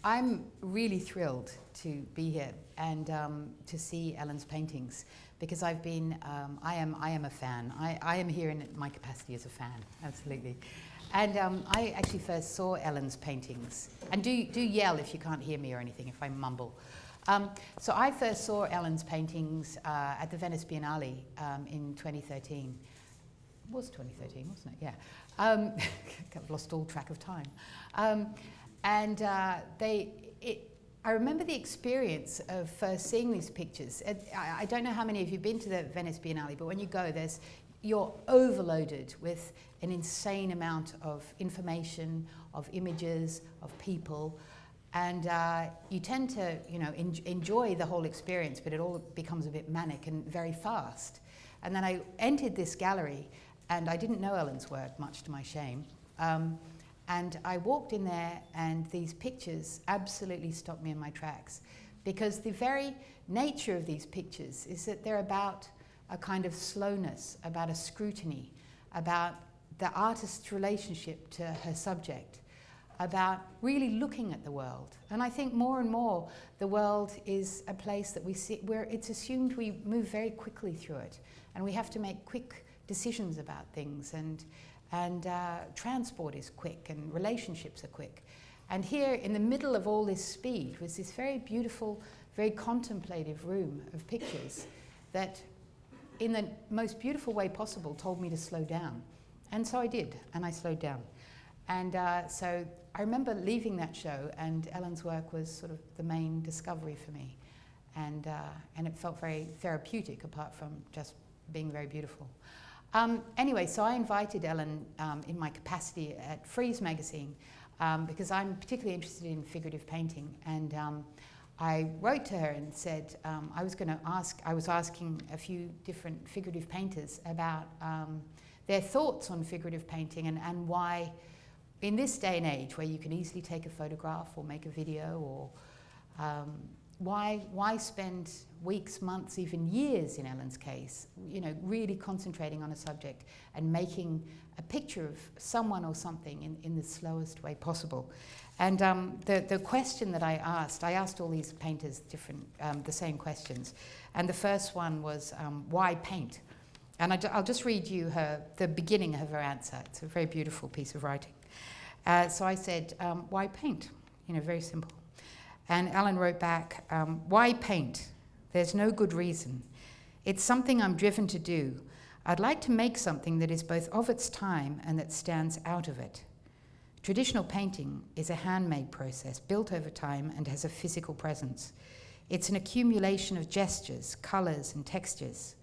I'm really thrilled to be here and to see Ellen's paintings, because I've been, I am a fan. I am here in my capacity as a fan, absolutely. And I actually first saw Ellen's paintings. And do yell if you can't hear me or anything, if I mumble. So I first saw Ellen's paintings at the Venice Biennale in 2013. It was 2013, wasn't it? Yeah. I've lost all track of time. I remember the experience of first seeing these pictures. I don't know how many of you have been to the Venice Biennale, but when you go, you're overloaded with an insane amount of information, of images, of people, and you tend to, enjoy the whole experience, but it all becomes a bit manic and very fast. And then I entered this gallery, and I didn't know Ellen's work, much to my shame. And I walked in there, and these pictures absolutely stopped me in my tracks, because the very nature of these pictures is that they're about a kind of slowness, about a scrutiny, about the artist's relationship to her subject, about really looking at the world. And I think more and more the world is a place that we see where it's assumed we move very quickly through it, and we have to make quick decisions about things, and transport is quick, and relationships are quick. And here, in the middle of all this speed, was this very beautiful, very contemplative room of pictures that, in the most beautiful way possible, told me to slow down. And so I did, and I slowed down. And so I remember leaving that show, and Ellen's work was sort of the main discovery for me. And it felt very therapeutic, apart from just being very beautiful. Anyway, so I invited Ellen in my capacity at Frieze magazine because I'm particularly interested in figurative painting, and I wrote to her and said I was asking a few different figurative painters about their thoughts on figurative painting, and why, in this day and age where you can easily take a photograph or make a video, or why spend weeks, months, even years in Ellen's case, really concentrating on a subject and making a picture of someone or something in the slowest way possible. And the question that I asked all these painters the same questions. And the first one was, why paint? And I'll just read you the beginning of her answer. It's a very beautiful piece of writing. So I said, why paint? Very simple. And Ellen wrote back, why paint? There's no good reason. It's something I'm driven to do. I'd like to make something that is both of its time and that stands out of it. Traditional painting is a handmade process built over time and has a physical presence. It's an accumulation of gestures, colors, and textures.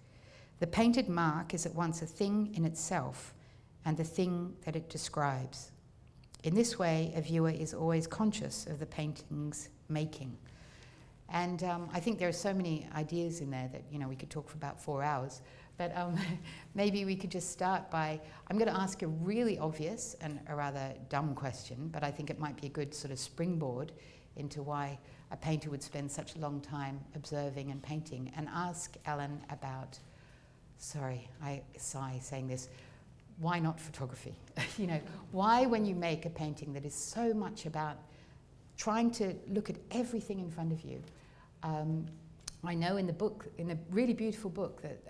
The painted mark is at once a thing in itself and the thing that it describes. In this way, a viewer is always conscious of the painting's making. And I think there are so many ideas in there that we could talk for about 4 hours. But maybe we could just start by, I'm going to ask a really obvious and a rather dumb question, but I think it might be a good sort of springboard into why a painter would spend such a long time observing and painting, and ask Ellen about, sorry, I sigh saying this, why not photography? Why, when you make a painting that is so much about trying to look at everything in front of you? I know in the really beautiful book that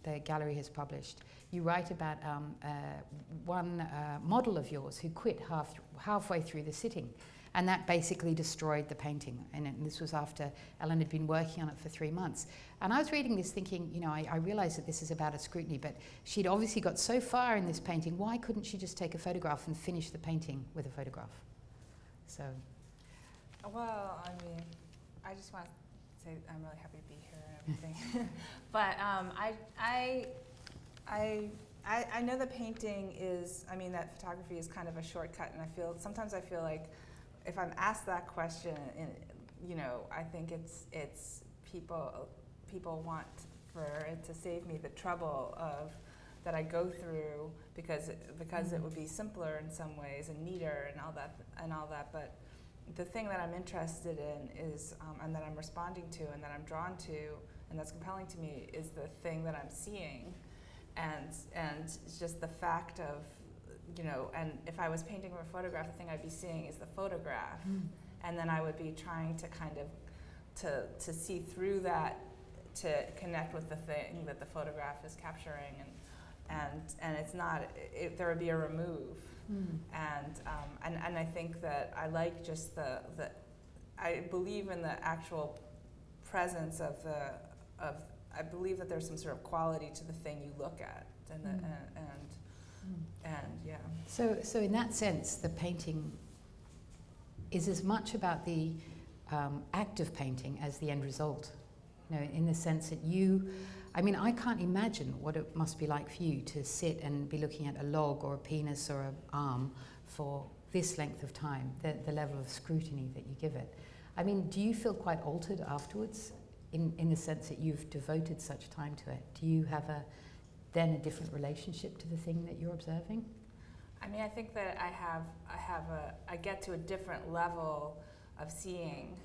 the gallery has published, you write about one model of yours who quit halfway through the sitting, and that basically destroyed the painting. And this was after Ellen had been working on it for 3 months. And I was reading this thinking, I realized that this is about a scrutiny, but she'd obviously got so far in this painting, why couldn't she just take a photograph and finish the painting with a photograph? So. Well, I just want to say I'm really happy to be here and everything. But I know that painting is, that photography is kind of a shortcut, and sometimes I feel like if I'm asked that question, I think it's people want for it to save me the trouble of that I go through because it would be simpler in some ways and neater and all that, but the thing that I'm interested in is, and that I'm responding to and that I'm drawn to and that's compelling to me is the thing that I'm seeing, and it's just the fact of, and if I was painting from a photograph, the thing I'd be seeing is the photograph, and then I would be trying to kind of to see through that, to connect with the thing that the photograph is capturing, and it's not, there would be a remove. And I think that I like just the I believe in the actual presence of I believe that there's some sort of quality to the thing you look at, and yeah. So in that sense, the painting is as much about the act of painting as the end result. You know, in the sense that I mean, I can't imagine what it must be like for you to sit and be looking at a log or a penis or an arm for this length of time, the level of scrutiny that you give it. I mean, do you feel quite altered afterwards in the sense that you've devoted such time to it? Do you have then a different relationship to the thing that you're observing? I mean, I think that I get to a different level of seeing,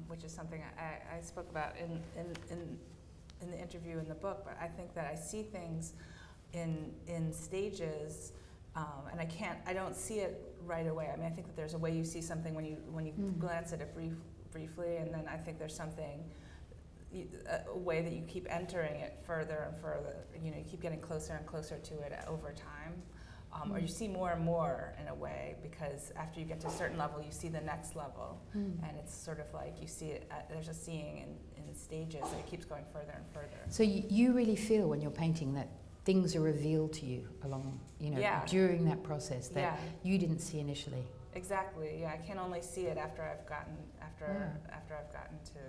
which is something I spoke about in the interview in the book, but I think that I see things in stages, and I don't see it right away. I mean, I think that there's a way you see something when you glance at it briefly, and then I think there's something, a way that you keep entering it further and further. You know, you keep getting closer and closer to it over time. Or you see more and more in a way, because after you get to a certain level, you see the next level, and it's sort of like you see it. There's a seeing in stages, and it keeps going further and further. So you really feel when you're painting that things are revealed to you along, during that process that you didn't see initially. Exactly. Yeah, I can only see it after I've gotten to,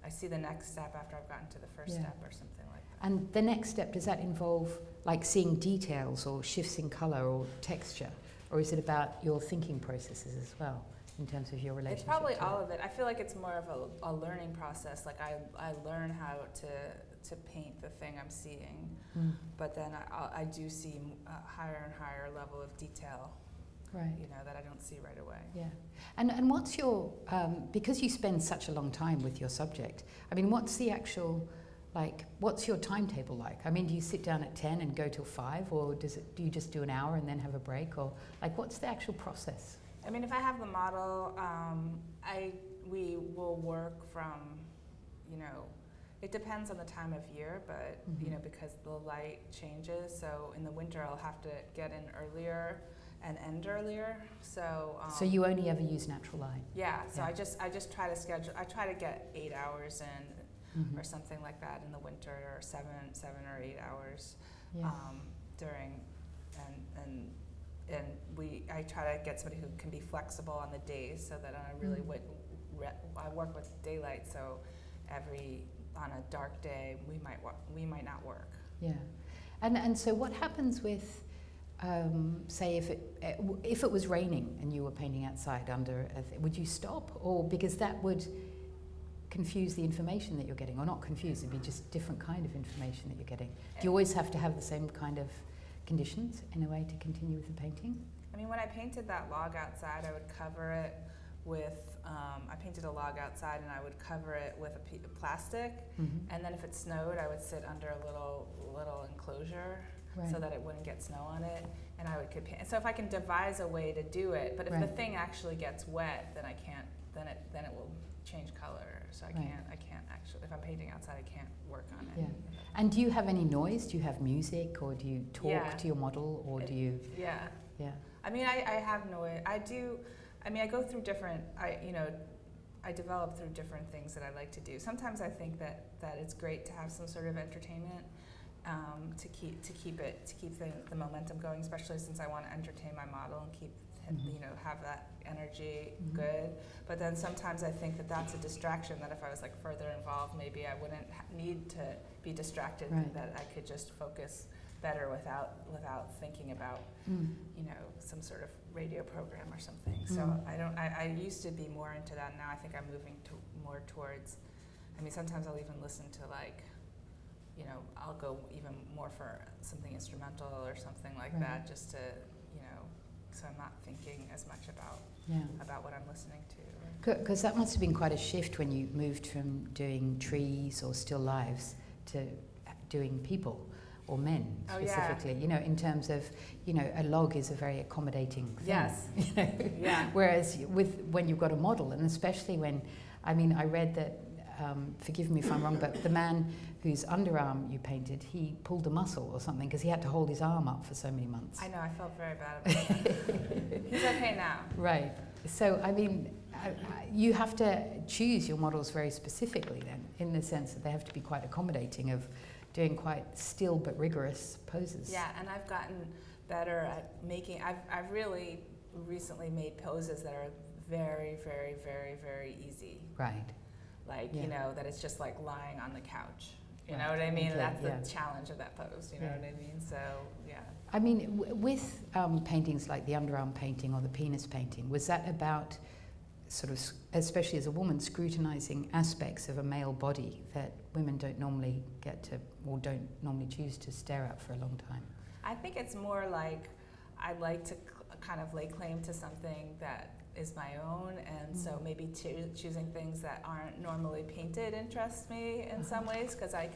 I see the next step after I've gotten to the first step or something like that. And the next step, does that involve like seeing details or shifts in color or texture, or is it about your thinking processes as well in terms of your relationship? It's probably all of it. I feel like it's more of a learning process. Like I learn how to paint the thing I'm seeing, but then I do see a higher and higher level of detail. Right. That I don't see right away. Yeah. And what's your, because you spend such a long time with your subject, I mean, what's the actual, what's your timetable like? I mean, do you sit down at 10 and go till 5, or do you just do an hour and then have a break, or what's the actual process? I mean, if I have the model, we will work from, it depends on the time of year, but, because the light changes, so in the winter I'll have to get in earlier and end earlier, so you only ever use natural light? Yeah, so I just try to schedule. I try to get 8 hours in, or something like that in the winter, or 7 or 8 hours during, and I try to get somebody who can be flexible on the days, so that I really I work with daylight, so on a dark day we might not work. Yeah, and so what happens with? Say if it was raining and you were painting outside under, would you stop? Or because that would confuse the information that you're getting, or not confuse, it'd be just different kind of information that you're getting. Do you always have to have the same kind of conditions in a way to continue with the painting? I mean, when I painted that log outside, I would cover it with, I painted a log outside and I would cover it with a piece of plastic, and then if it snowed, I would sit under a little enclosure. Right. So that it wouldn't get snow on it, and I would paint. So if I can devise a way to do it, but if the thing actually gets wet, then I can't. Then it will change color. So I can't actually. If I'm painting outside, I can't work on it. Yeah. And do you have any noise? Do you have music, or do you talk to your model, or do you? Yeah. Yeah. I mean, I have noise. I do. I mean, I go through different. I develop through different things that I like to do. Sometimes I think that it's great to have some sort of entertainment. To keep the momentum going, especially since I want to entertain my model and keep have that energy good. But then sometimes I think that that's a distraction, that if I was further involved, maybe I wouldn't need to be distracted. That I could just focus better without thinking about some sort of radio program or something. So I used to be more into that. Now I think I'm moving more towards. I mean, sometimes I'll even listen to I'll go even more for something instrumental or something like that, just to, so I'm not thinking as much about what I'm listening to. Because that must have been quite a shift when you moved from doing trees or still lives to doing people. or men specifically, you know, in terms of, you know, a log is a very accommodating thing. Yes. You know? Yeah. Whereas when you've got a model, and especially when, I mean, I read that, forgive me if I'm wrong, but the man whose underarm you painted, he pulled a muscle or something because he had to hold his arm up for so many months. I know, I felt very bad about that. He's okay now. Right. So, I mean, you have to choose your models very specifically then, in the sense that they have to be quite accommodating of doing quite still but rigorous poses. Yeah, and I've gotten better at making, I've really recently made poses that are very, very, very, very easy. Right. Like, Yeah. you know, that it's just like lying on the couch. You Right. know what I mean? Okay, That's yeah. the challenge of that pose, you know Yeah. what I mean? So, yeah. I mean, with paintings like the underarm painting or the penis painting, was that about sort of, especially as a woman, scrutinizing aspects of a male body that women don't normally get to, or don't normally choose to stare at for a long time? I think it's more like I'd like to kind of lay claim to something that is my own, and so maybe choosing things that aren't normally painted interests me in some ways, because I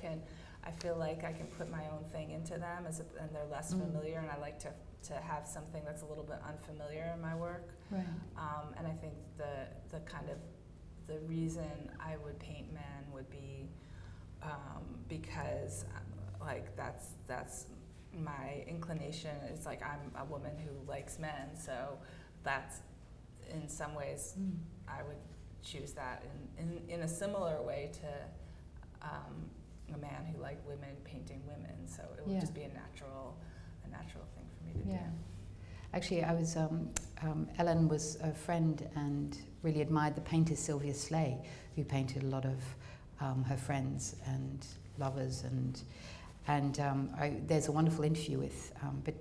feel like I can put my own thing into them, and they're less familiar, and I like to have something that's a little bit unfamiliar in my work. Right. And I think the kind of the reason I would paint men would be because like that's my inclination. It's like I'm a woman who likes men, so that's in some ways I would choose that in a similar way to a man who liked women painting women. So it would just be a natural thing for me to do. Actually, I was Ellen was a friend and really admired the painter Sylvia Slay, who painted a lot of her friends and lovers, and there's a wonderful interview with but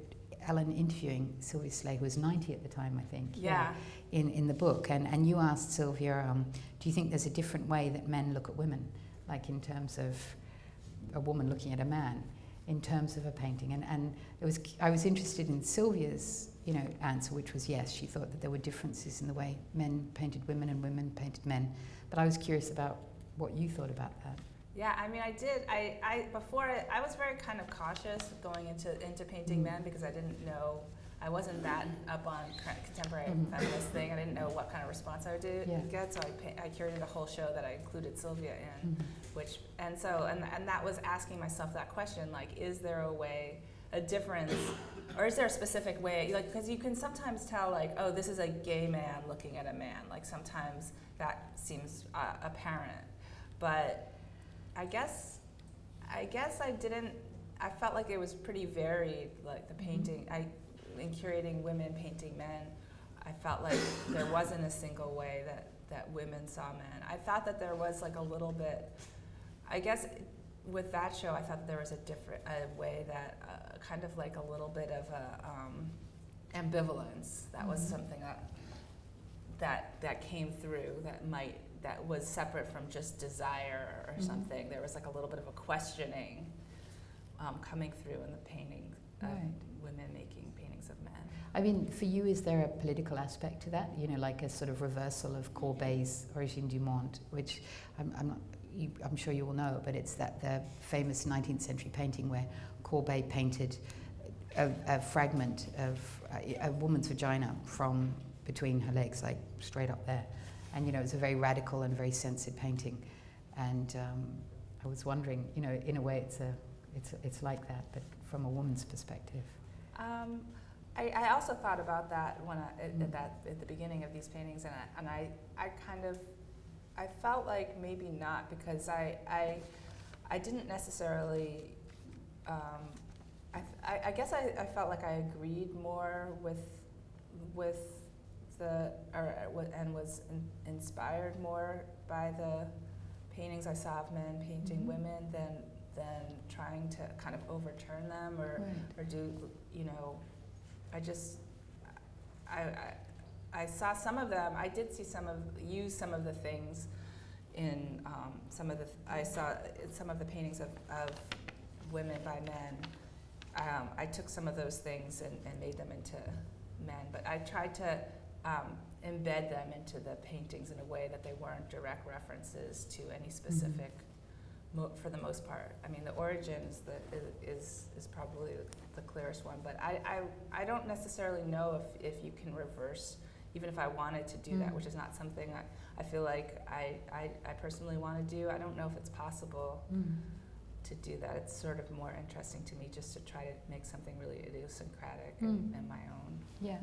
Ellen interviewing Sylvia Slay, who was 90 at the time, I think. Yeah. In the book, and you asked Sylvia, do you think there's a different way that men look at women, like in terms of a woman looking at a man, in terms of a painting? And I was interested in Sylvia's, you know, answer, which was yes. She thought that there were differences in the way men painted women and women painted men. But I was curious about what you thought about that. Yeah, I mean, I did. Before I was very kind of cautious going into painting men, because I didn't know. I wasn't that up on contemporary feminist thing. I didn't know what kind of response I would get, so I curated a whole show that I included Sylvia in, and that was asking myself that question, like, is there a difference, or is there a specific way, like, because you can sometimes tell, like, oh, this is a gay man looking at a man, like sometimes that seems apparent, but I guess I didn't. I felt like it was pretty varied, like the painting. In curating women painting men, I felt like there wasn't a single way that women saw men. I thought that there was like a little bit, I guess with that show, I thought that there was a way that kind of like a little bit of a ambivalence. That was something that came through that was separate from just desire or something. There was like a little bit of a questioning coming through in the painting of women making paintings of men. I mean, for you, is there a political aspect to that? You know, like a sort of reversal of Courbet's Origine du Monde, which I'm sure you all know, but it's the famous 19th century painting where Courbet painted a fragment of a woman's vagina from between her legs, like straight up there. And, you know, it's a very radical and very censored painting. And I was wondering, you know, in a way it's like that, but from a woman's perspective. I also thought about that when at the beginning of these paintings, and I kind of felt like maybe not, because I didn't necessarily. I guess I felt like I agreed more with and was inspired more by the paintings I saw of men painting women than trying to kind of overturn them or do, you know. I saw some of them. I did see use some of the things in I saw some of the paintings of women by men. I took some of those things and made them into men, but I tried to embed them into the paintings in a way that they weren't direct references to any specific for the most part. I mean, the origin is probably the clearest one, but I don't necessarily know if you can reverse, even if I wanted to do that, which is not something I feel like I personally want to do. I don't know if it's possible to do that. It's sort of more interesting to me just to try to make something really idiosyncratic and my own. Yeah.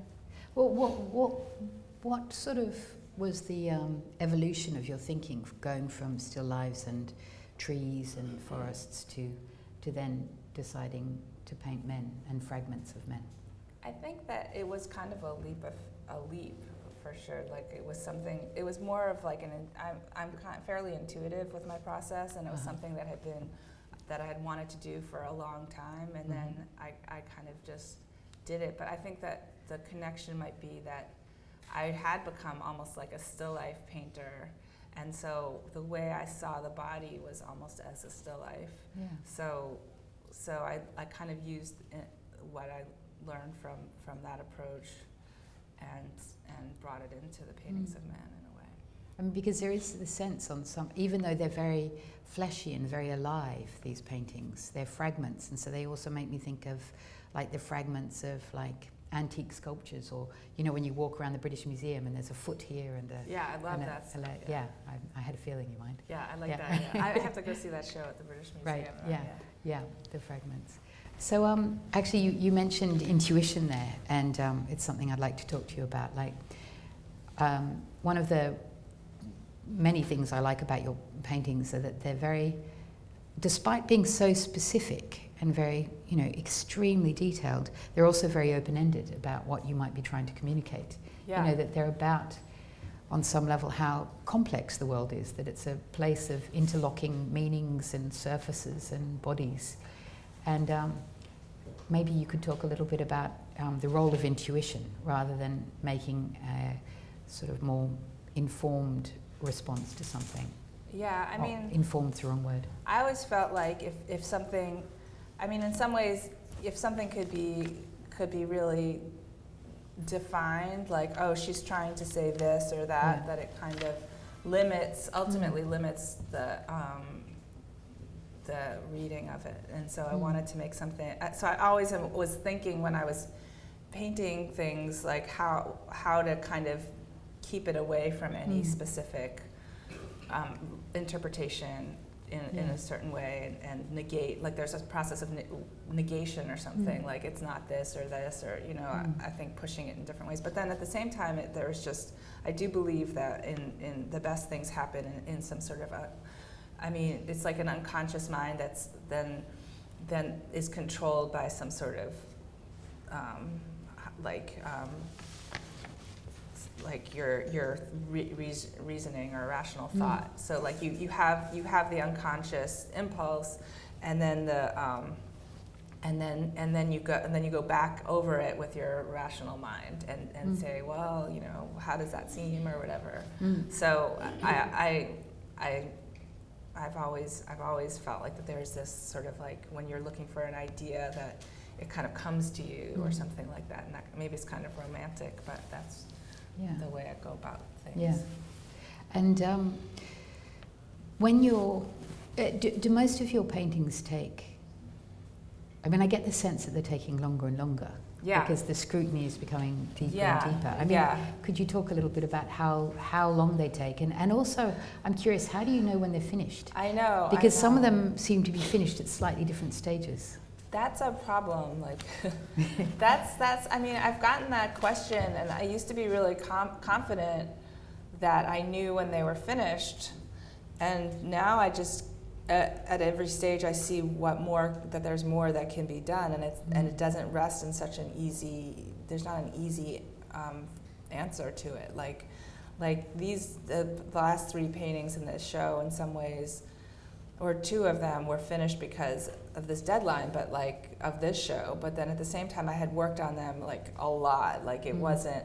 Well, what sort of was the evolution of your thinking, going from still lives and trees and forests to then deciding to paint men and fragments of men? I think that it was kind of a leap for sure. Like it was something. It was more of like I'm kind of fairly intuitive with my process, and it was something that I had wanted to do for a long time, and then I kind of just did it. But I think that the connection might be that I had become almost like a still life painter, and so the way I saw the body was almost as a still life. Yeah. So I kind of used what I learned from that approach and brought it into the paintings of men in a way. I mean, because there is the sense on some, even though they're very fleshy and very alive, these paintings, they're fragments, and so they also make me think of like the fragments of like antique sculptures, or you know when you walk around the British Museum and there's a foot here and a I love that. I had a feeling you might. Yeah, I like that. Yeah. I have to go see that show at the British Museum. Right. Yeah, the fragments. So actually, you mentioned intuition there, and it's something I'd like to talk to you about. Like one of the many things I like about your paintings are that they're very, despite being so specific and very, extremely detailed, they're also very open-ended about what you might be trying to communicate. Yeah. You know, that they're about, on some level, how complex the world is, that it's a place of interlocking meanings and surfaces and bodies. And maybe you could talk a little bit about the role of intuition rather than making a sort of more informed response to something. Yeah, I mean, informed's the wrong word. I always felt like if something, I mean, in some ways, if something could be really defined, like, oh, she's trying to say this or that, that it kind of ultimately limits the reading of it. And so I wanted to make something, so I always was thinking when I was painting things, like how to kind of keep it away from any specific interpretation in a certain way, and negate, like there's a process of negation or something, like it's not this or this, or I think pushing it in different ways. But then at the same time, there's just, I do believe that in the best things happen in some sort of it's like an unconscious mind that's then is controlled by some sort of like your reasoning or rational thought. So like you have the unconscious impulse, and then and then you go back over it with your rational mind and say, well, how does that seem or whatever. So I've always felt like that there's this sort of like when you're looking for an idea that it kind of comes to you or something like that, and that maybe it's kind of romantic, but that's the way I go about things. Yeah. And when you're, do most of your paintings take, I mean, I get the sense that they're taking longer and longer. Yeah. Because the scrutiny is becoming deeper and deeper. I mean, could you talk a little bit about how long they take? And also, I'm curious, how do you know when they're finished? I know. Because some of them seem to be finished at slightly different stages. That's a problem. Like, that's. I mean, I've gotten that question, and I used to be really confident that I knew when they were finished, and now I just at every stage I see that there's more that can be done, and it doesn't rest in such an easy. There's not an easy answer to it. Like the last 3 paintings in this show, in some ways, or 2 of them were finished because of this deadline, but like of this show. But then at the same time, I had worked on them like a lot. Like it wasn't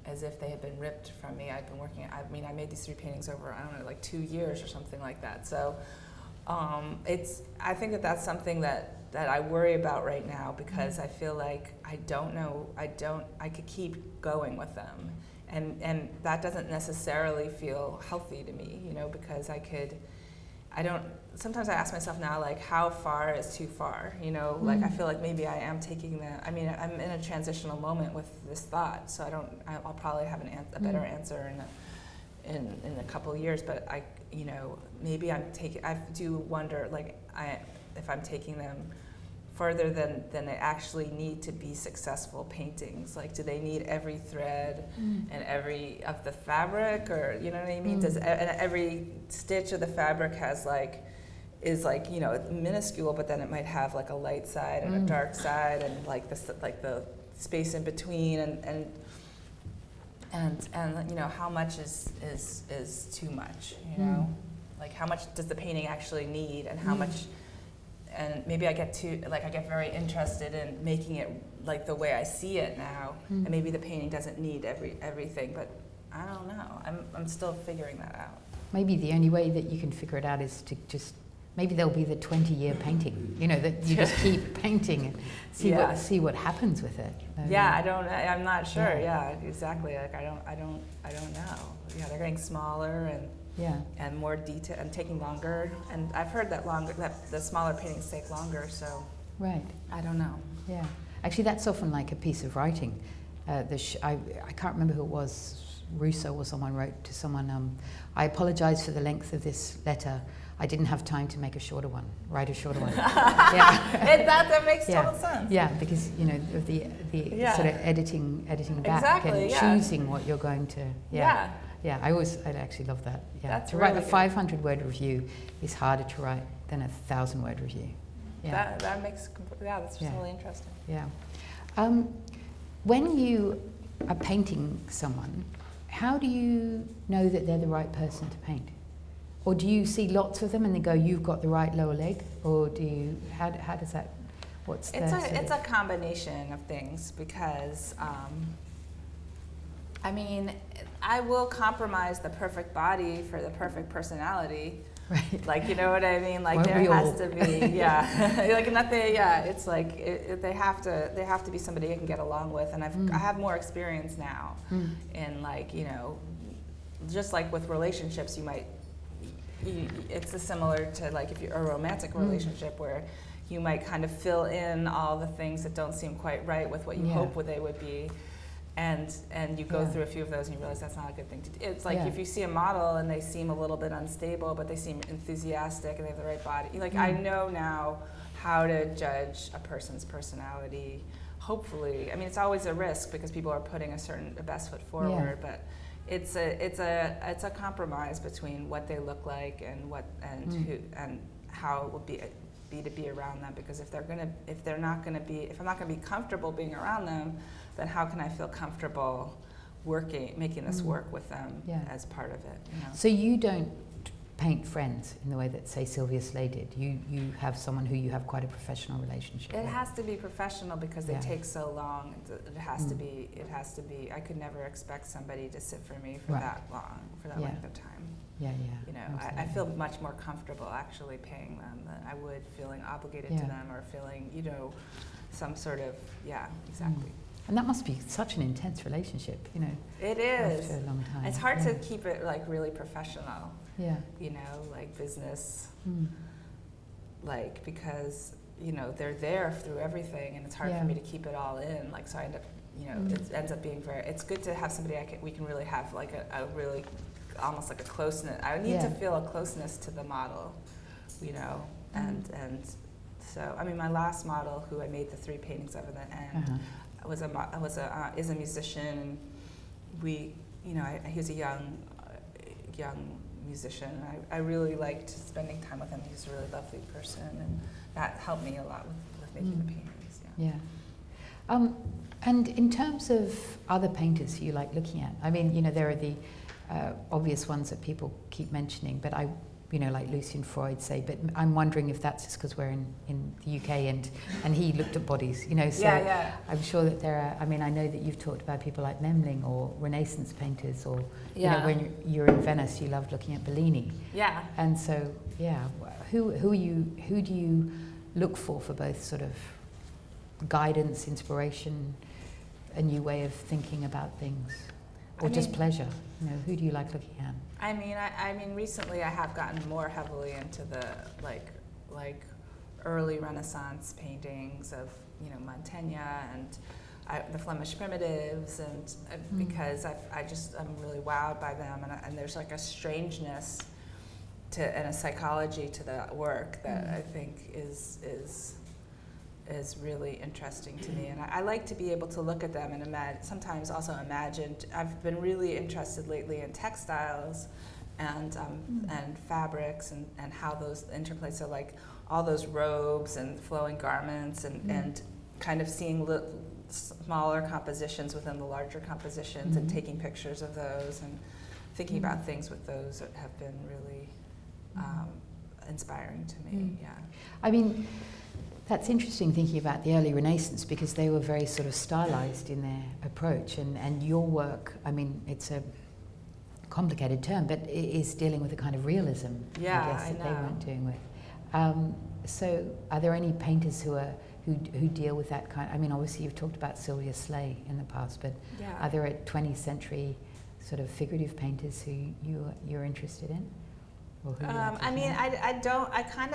as if they had been ripped from me. I'd been working. I mean, I made these 3 paintings over, I don't know, like 2 years or something like that. So I think that's something that I worry about right now, because I feel like I don't know. I could keep going with them. and that doesn't necessarily feel healthy to me, you know, because sometimes I ask myself now, like, how far is too far, you know, like I feel like maybe I am taking I'm in a transitional moment with this thought, so I'll probably have a better answer in a couple of years, but you know, maybe I do wonder, like, if I'm taking them further than they actually need to be successful paintings. Like, do they need every thread and every of the fabric, or, you know what I mean? And every stitch of the fabric is you know, you but then it might have like a light side and a dark side, and like the space in between, and you know, how much is too much, you know? Like, how much does the painting actually need, and how much? And maybe I get very interested in making it like the way I see it now, and maybe the painting doesn't need everything, but I don't know. I'm still figuring that out. Maybe the only way that you can figure it out is to just, maybe there'll be the 20-year painting, you know, that you just keep painting and see what happens with it. I'm not sure. Yeah, exactly. Like, I don't know. Yeah, they're getting smaller and more detail and taking longer. And I've heard that the smaller paintings take longer. So right. I don't know. Yeah, actually, that's often like a piece of writing. I can't remember who it was. Rousseau or someone wrote to someone, I apologize for the length of this letter. I didn't have time to make a shorter one, write a shorter one. That makes total sense. Yeah, because, you know, of the sort of editing back and choosing what you're going to, Yeah, I actually love that. Yeah, That's to write really a 500-word review is harder to write than a 1,000-word review. Yeah. That makes, that's really interesting. Yeah. When you are painting someone, how do you know that they're the right person to paint? Or do you see lots of them and they go, you've got the right lower leg? Or do you, how does that, it's a combination of things, because, I mean, I will compromise the perfect body for the perfect personality. Right. Like, you know what I mean? Like, Won't there has to be, like nothing, it's like, they have to be somebody I can get along with, and I have more experience now in, like, you know, just like with relationships, it's similar to, like, if you're a romantic relationship where you might kind of fill in all the things that don't seem quite right with what you hope they would be, and you go through a few of those and you realize that's not a good thing to do. It's like if you see a model and they seem a little bit unstable, but they seem enthusiastic and they have the right body. Like, I know now how to judge a person's personality. Hopefully, I mean, it's always a risk because people are putting a best foot forward, but it's a compromise between what they look like and who and how it will be to be around them. Because if I'm not gonna be comfortable being around them, then how can I feel comfortable making this work with them as part of it? You know? So you don't paint friends in the way that, say, Sylvia Slay did. You have someone who you have quite a professional relationship with. It has to be professional because they take so long. It has to be. I could never expect somebody to sit for me for that long, for that length of time. Yeah. You know, I feel much more comfortable actually paying them than I would feeling obligated to them or feeling, you know, some sort of exactly. And that must be such an intense relationship, you know. It is. After a long time. It's hard to keep it like really professional. Yeah. You know, like business. Like, because, you know, they're there through everything, and it's hard for me to keep it all in. Like, so I end up, you know, it ends up being it's good to have somebody we can really have like a really, almost like a closeness. I need to feel a closeness to the model, you know, and so, I mean, my last model, who I made the 3 paintings of in the end, is a musician, and he was a young musician. I really liked spending time with him. He was a really lovely person, and that helped me a lot with making the paintings. Yeah. And in terms of other painters you like looking at, I mean, you know, there are the obvious ones that people keep mentioning, but like Lucian Freud, say, but I'm wondering if that's just because we're in the UK and he looked at bodies, you know, so I'm sure that there are, I mean, I know that you've talked about people like Memling or Renaissance painters, or, you know, when you're in Venice, you loved looking at Bellini. Yeah. And so, who do you look for both sort of guidance, inspiration, a new way of thinking about things? or just pleasure? You know, who do you like looking at? I mean, recently I have gotten more heavily into the like early Renaissance paintings of, you know, Mantegna and the Flemish primitives, and because I'm really wowed by them, and there's like a strangeness and a psychology to the work that I think is really interesting to me, and I like to be able to look at them and sometimes also imagine. I've been really interested lately in textiles and fabrics and how those interplay. So like all those robes and flowing garments and kind of seeing smaller compositions within the larger compositions and taking pictures of those and thinking about things with those that have been really inspiring to me. Yeah. I mean, that's interesting thinking about the early Renaissance, because they were very sort of stylized in their approach, and your work, I mean, it's a complicated term, but it is dealing with a kind of realism, I guess, that they weren't doing with. So are there any painters who deal with that kind? I mean, obviously you've talked about Sylvia Slay in the past, but are there 20th century sort of figurative painters who you're interested in? I mean, I kind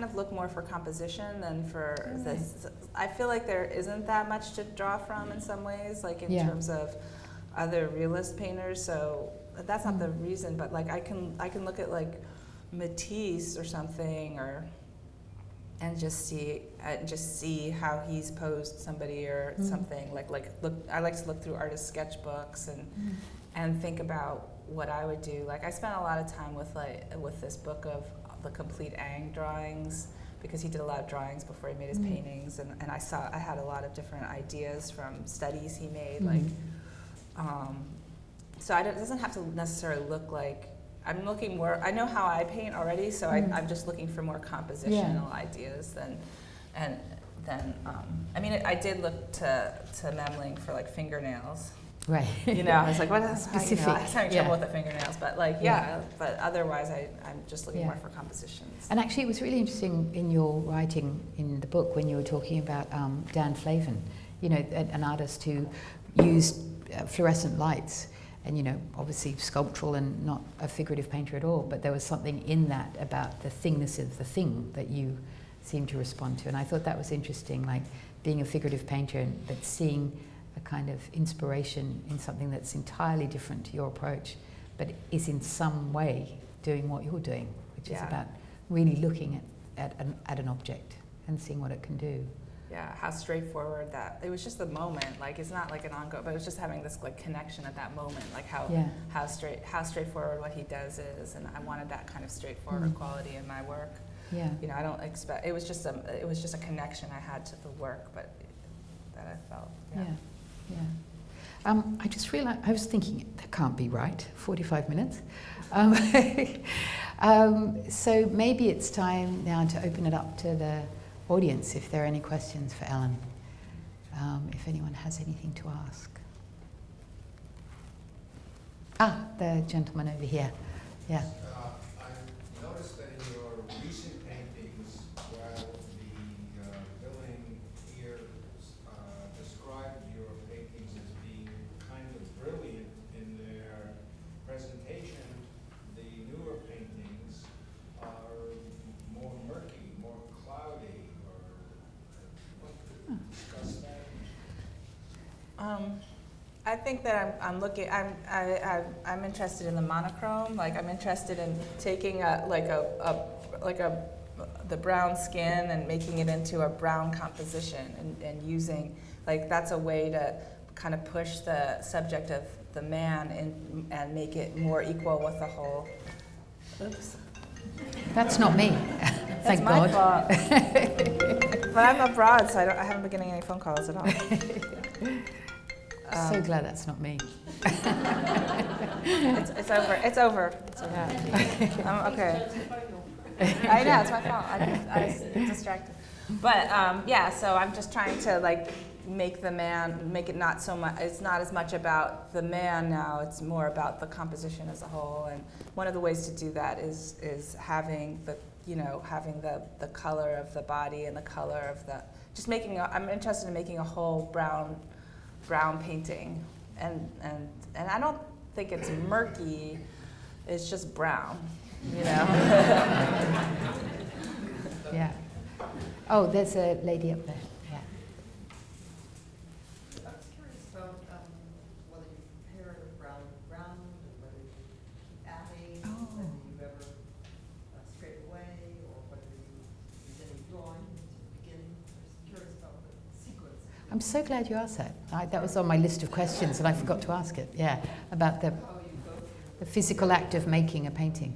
of look more for composition than for this. I feel like there isn't that much to draw from in some ways, like in terms of other realist painters. So that's not the reason, but like I can look at like Matisse or something, and just see how he's posed somebody or something. I like to look through artist sketchbooks and think about what I would do. Like I spent a lot of time with this book of the complete Ang drawings, because he did a lot of drawings before he made his paintings, and I had a lot of different ideas from studies he made. So it doesn't have to necessarily look like, I'm looking more, I know how I paint already, so I'm just looking for more compositional ideas than I mean, I did look to Memling for like fingernails. Right. You know, I was like, what else? Specific. I was having trouble with the fingernails, but like, but otherwise I'm just looking more for compositions. And actually it was really interesting in your writing in the book when you were talking about Dan Flavin, you know, an artist who used fluorescent lights, and, you know, obviously sculptural and not a figurative painter at all, but there was something in that about the thingness of the thing that you seemed to respond to. And I thought that was interesting, like being a figurative painter but seeing a kind of inspiration in something that's entirely different to your approach, but is in some way doing what you're doing, which is about really looking at an object and seeing what it can do. Yeah, how straightforward that, it was just the moment, like it's not like an ongoing, but it was just having this like connection at that moment, like how straightforward what he does is, and I wanted that kind of straightforward quality in my work. Yeah. You know, I don't expect, it was just a connection I had to the work, but that I felt. I just realized, I was thinking, that can't be right, 45 minutes. So maybe it's time now to open it up to the audience if there are any questions for Ellen, if anyone has anything to ask. The gentleman over here. Yeah. I noticed that in your recent paintings, while the billing here described your paintings as being kind of brilliant in their presentation, the newer paintings are more murky, more cloudy, or discuss that? I think that I'm interested in the monochrome. Like I'm interested in taking the brown skin and making it into a brown composition, and using, like, that's a way to kind of push the subject of the man in, and make it more equal with the whole. Oops. That's not me. Thank God. That's my fault. But I'm abroad, so I haven't been getting any phone calls at all. So glad that's not me. It's over. It's over. I'm okay. I know, it's my fault. I was distracted. But so I'm just trying to like make it not so much. It's not as much about the man now. It's more about the composition as a whole. And one of the ways to do that is having the color of the body and the color of the. I'm interested in making a whole brown painting and I don't think it's murky. It's just brown, you know. Yeah. Oh, there's a lady up there. Yeah. I was curious about whether you prepare it brown ground, or whether you keep adding, whether you ever scrape away, or whether you use any drawing to begin. I was curious about the sequence. I'm so glad you asked that. That was on my list of questions and I forgot to ask it. Yeah, about the physical act of making a painting.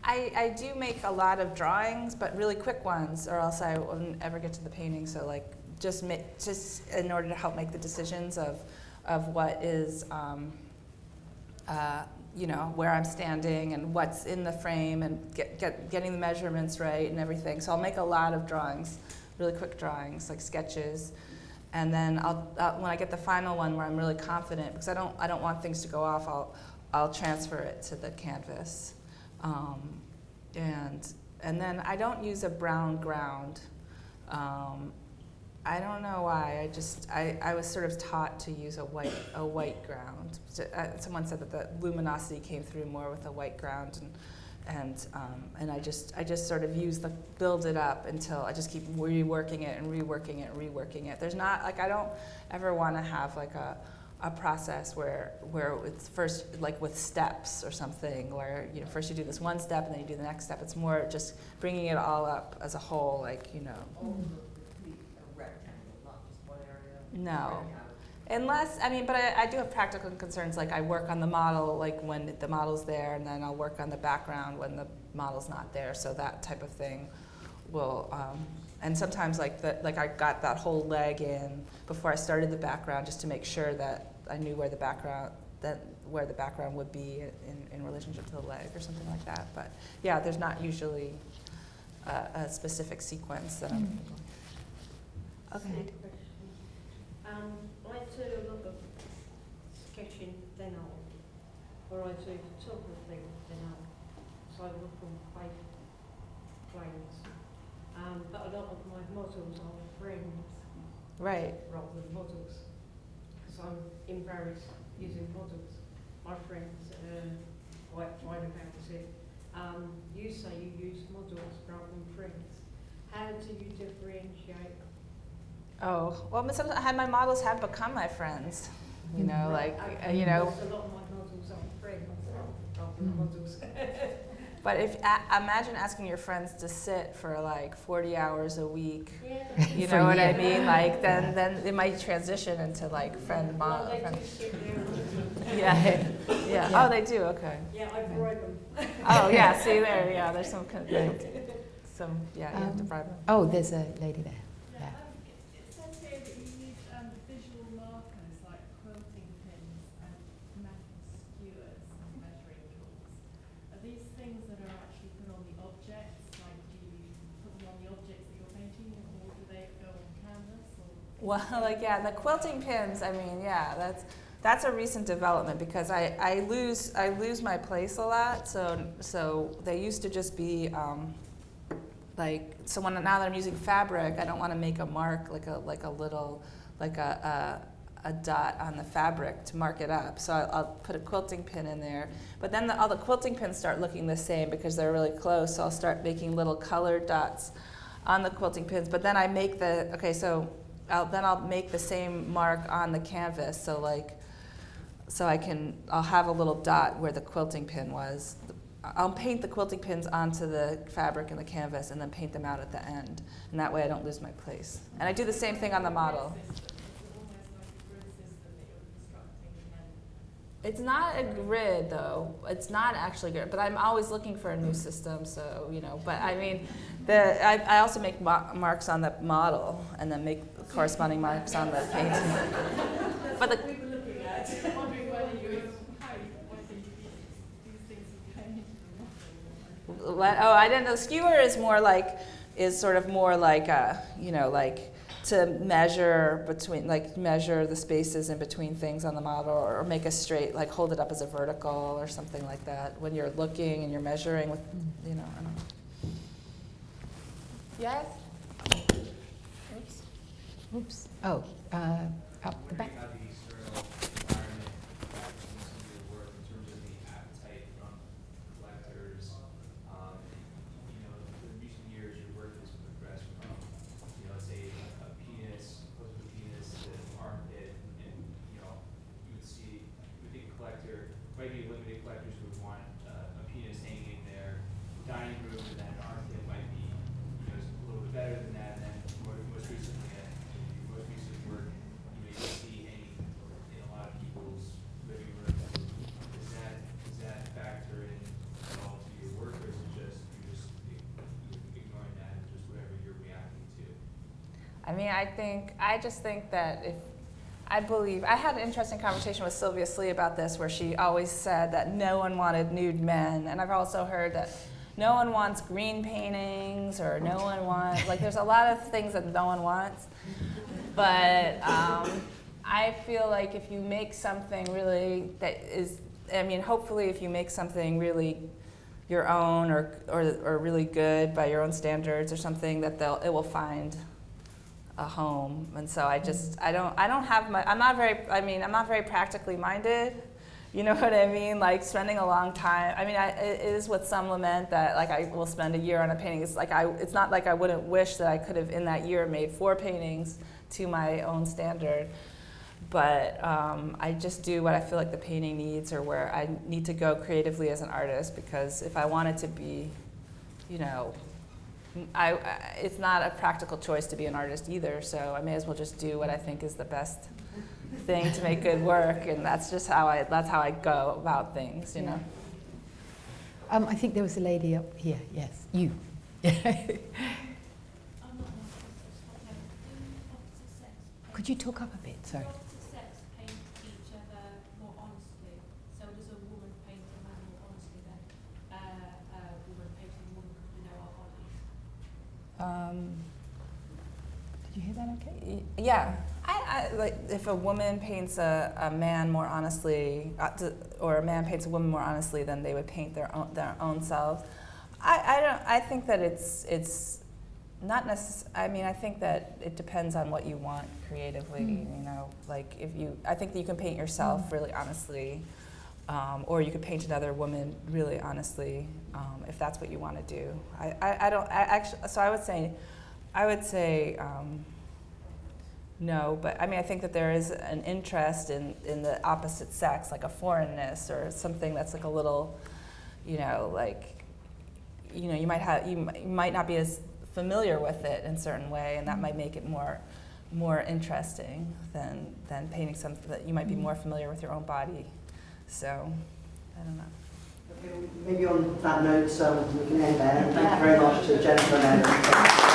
I do make a lot of drawings, but really quick ones, or else I wouldn't ever get to the painting. So like just in order to help make the decisions of what is, you know, where I'm standing and what's in the frame, and getting the measurements right and everything. So I'll make a lot of drawings, really quick drawings, like sketches. And then when I get the final one where I'm really confident, because I don't want things to go off, I'll transfer it to the canvas. And then I don't use a brown ground. I don't know why. I was sort of taught to use a white ground. Someone said that the luminosity came through more with a white ground, and I just sort of build it up until I just keep reworking it and reworking it and reworking it. There's not, like, I don't ever want to have like a process where it's first, like with steps or something, where, you know, first you do this one step and then you do the next step. It's more just bringing it all up as a whole, like, you know. Over a rectangle, not just one area. No. Unless, I mean, but I do have practical concerns, like I work on the model, like when the model's there, and then I'll work on the background when the model's not there, so that type of thing will, and sometimes like I got that whole leg in before I started the background, just to make sure that I knew where the background would be in relationship to the leg or something like that. But yeah, there's not usually a specific sequence that I'm. Okay. I do a lot of sketching then out, or I do photography then out, so I work on fake planes. But a lot of my models are friends Right. rather than models, because I'm embarrassed using models. My friends quite fine about it. You say you use models rather than friends. How do you differentiate? Oh, well, my models have become my friends. You know, like, you know. A lot of my models are friends rather than models. But imagine asking your friends to sit for like 40 hours a week. Yeah. You For know a what I year. mean? Like then it might transition into like friend Well, mom. they Friend. do sit there. Yeah. Yeah. Yeah. Oh, they do. Okay. Yeah, I bribe them. Oh, yeah. See there. Yeah. There's some. Some. Yeah. You have to bribe them. Oh, there's a lady there. Yeah. It says here that you use visual markers like quilting pins and metal skewers as measuring tools. Are these things that are actually put on the objects? Like, do you put them on the objects that you're painting, or do they go on canvas? Or Well, like, yeah, the quilting pins. I mean, yeah, that's a recent development, because I lose my place a lot. So they used to just be. So now that I'm using fabric, I don't want to make a mark, like a little dot on the fabric to mark it up. So I'll put a quilting pin in there. But then all the quilting pins start looking the same because they're really close. So I'll start making little colored dots on the quilting pins. But then I make I'll make the same mark on the canvas. So I'll have a little dot where the quilting pin was. I'll paint the quilting pins onto the fabric and the canvas, and then paint them out at the end. And that way I don't lose my place. And I do the same thing on the model. It's almost like a grid system that you're constructing, and then It's not a grid, though. It's not actually grid, but I'm always looking for a new system, so, you know. But I mean, I also make marks on the model, and then make corresponding marks on the painting. But the, we were looking at wondering whether you whether you these things are going into the model. I didn't know. Skewer is sort of more like you know, like to measure the spaces in between things on the model, or make a straight, like hold it up as a vertical or something like that when you're looking and you're measuring with, you know. I don't know. Yes. Oops. Oops. Oh, Up the back. How the external environment factors into your work in terms of the appetite from collectors. You know, in recent years, your work has progressed from, you know, let's say a penis, close to a penis, to an armpit, and you know, you would think a collector, might be limited collectors who would want a penis hanging in their dining room, and then an armpit might be, you know, a little bit better than that, and then most recently, your most recent work, you know, you see hanging in a lot of people's living rooms. Does that factor in at all to your work, or is it just you're ignoring that and just whatever you're reacting to? I mean, I just think that I had an interesting conversation with Sylvia Slee about this, where she always said that no one wanted nude men, and I've also heard that no one wants green paintings, or no one wants, like, there's a lot of things that no one wants, but I feel like if you make something really that is, I mean, hopefully if you make something really your own, or really good by your own standards or something, that it will find a home. And so I don't have my, I'm not very practically minded. You know what I mean? Like spending a long time. I mean, it is with some lament that like I will spend a year on a painting. It's not like I wouldn't wish that I could have in that year made 4 paintings to my own standard. But I just do what I feel like the painting needs, or where I need to go creatively as an artist, because if I want it to be, you know, it's not a practical choice to be an artist either, so I may as well just do what I think is the best thing to make good work, and that's just how I go about things, you know. I think there was a lady up here. Yes, you. Could you talk up a bit? Sorry. Opposite sex paint each other more honestly. So does a woman paint a man more honestly than a woman painting a woman, because we know our bodies? Did you hear that okay? Yeah, I like if a woman paints a man more honestly, or a man paints a woman more honestly, than they would paint their own selves. I think that it's not necessarily. I mean, I think that it depends on what you want creatively. You know, like I think that you can paint yourself really honestly, or you could paint another woman really honestly, if that's what you want to do. So I would say no, but I mean, I think that there is an interest in the opposite sex, like a foreignness or something that's like a little, you know, like, you know, you might not be as familiar with it in a certain way, and that might make it more interesting than painting something that you might be more familiar with your own body. So, I don't know. Okay, maybe on that note, we can end there. Thank you very much to Jennifer and Ed.